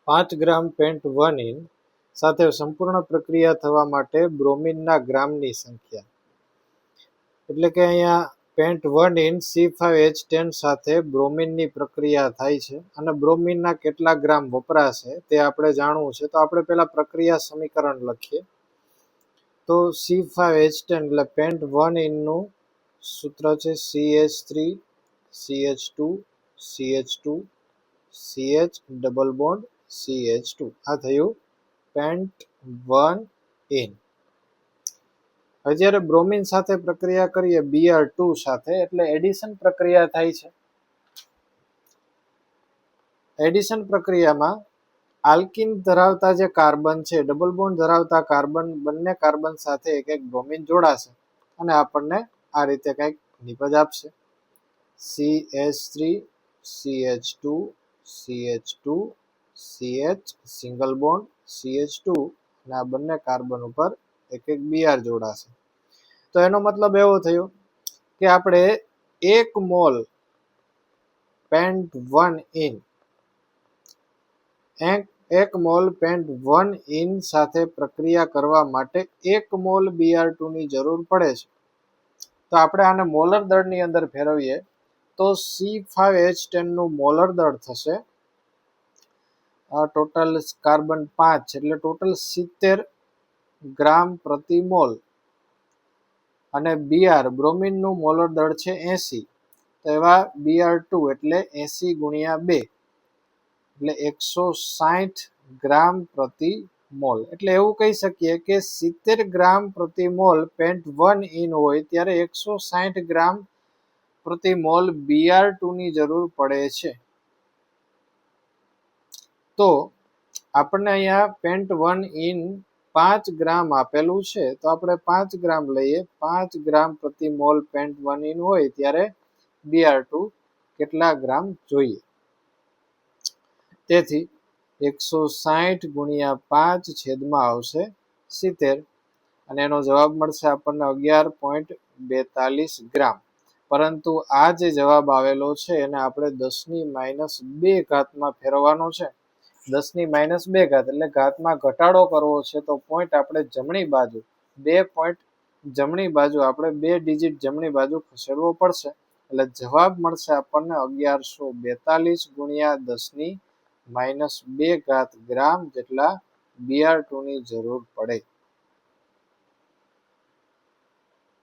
5 gram pant 1 in સાથે સંપૂર્ણ પ્રક્રિયા થવા માટે બ્રોમિનના ગ્રામની સંખ્યા. એટલે કે અહીંયા પેન્ટ 1 ઇન C5H10 સાથે બ્રોમિનની પ્રક્રિયા થાય છે અને બ્રોમિનના કેટલા ગ્રામ વપરાશે તે આપણે જાણવું છે. તો આપણે પહેલા પ્રક્રિયા સમીકરણ લખીએ. તો C5H10 એટલે પેન્ટ 1 ઇનનું સૂત્ર છે CH3 CH2 CH2 CH double bond CH2. આ થયું પેન્ટ 1 ઇન. હવે જ્યારે બ્રોમિન સાથે પ્રક્રિયા કરીએ Br2 સાથે એટલે એડિશન પ્રક્રિયા થાય છે. એડિશન પ્રક્રિયામાં આલ્કિન ધરાવતા જે કાર્બન છે, ડબલ બોન્ડ ધરાવતા કાર્બન, બંને કાર્બન સાથે એક એક બ્રોમિન જોડાશે અને આપણને આ રીતે કંઈક નિપજ આપશે. CH3 CH2 CH2 CH single bond CH2 અને આ બંને કાર્બન ઉપર એક એક Br જોડાશે. તો એનો મતલબ એવો થયો કે આપણે 1 mall pant 1 in 1 mall pant 1 in સાથે પ્રક્રિયા કરવા માટે 1 મોલ Br2 ની જરૂર પડે છે. તો આપણે આને મોલર દળની અંદર ફેરવીએ તો C5H10 નું મોલર દળ થશે ટોટલ કાર્બન 5 એટલે ટોટલ 70 ગ્રામ પ્રતિ મોલ અને Br બ્રોમિનનું મોલર દળ છે 80. તો એવા Br2 એટલે 80 ગુણ્યા 2 એટલે 160 ગ્રામ પ્રતિ મોલ. એટલે એવું કહી શકીએ કે 70 ગ્રામ પ્રતિ મોલ પેન્ટ 1 ઇન હોય ત્યારે 160 ગ્રામ પ્રતિ મોલ Br2 ની જરૂર પડે છે. તો આપણને અહીંયા પેન્ટ 1 ઇન 5 ગ્રામ આપેલું છે. તો આપણે 5 ગ્રામ લઈએ. 5 ગ્રામ પ્રતિ મોલ પેન્ટ 1 ઇન હોય ત્યારે Br2 કેટલા ગ્રામ જોઈએ? તેથી 160 ગુણ્યા 5 છેદમાં આવશે 70 અને એનો જવાબ મળશે આપણને 11.42 ગ્રામ. પરંતુ આ જે જવાબ આવેલો છે એને આપણે 10⁻² ઘાતમાં ફેરવવાનો છે. 10⁻² ઘાત એટલે ઘાતમાં ઘટાડો કરવો છે. તો પોઈન્ટ આપણે જમણી બાજુ 2 પોઈન્ટ જમણી બાજુ આપણે 2 ડિજિટ જમણી બાજુ ખસેડવો પડશે. એટલે જવાબ મળશે આપણને 1142 ગુણ્યા 10⁻² ગ્રામ જેટલા Br2 ની જરૂર પડે.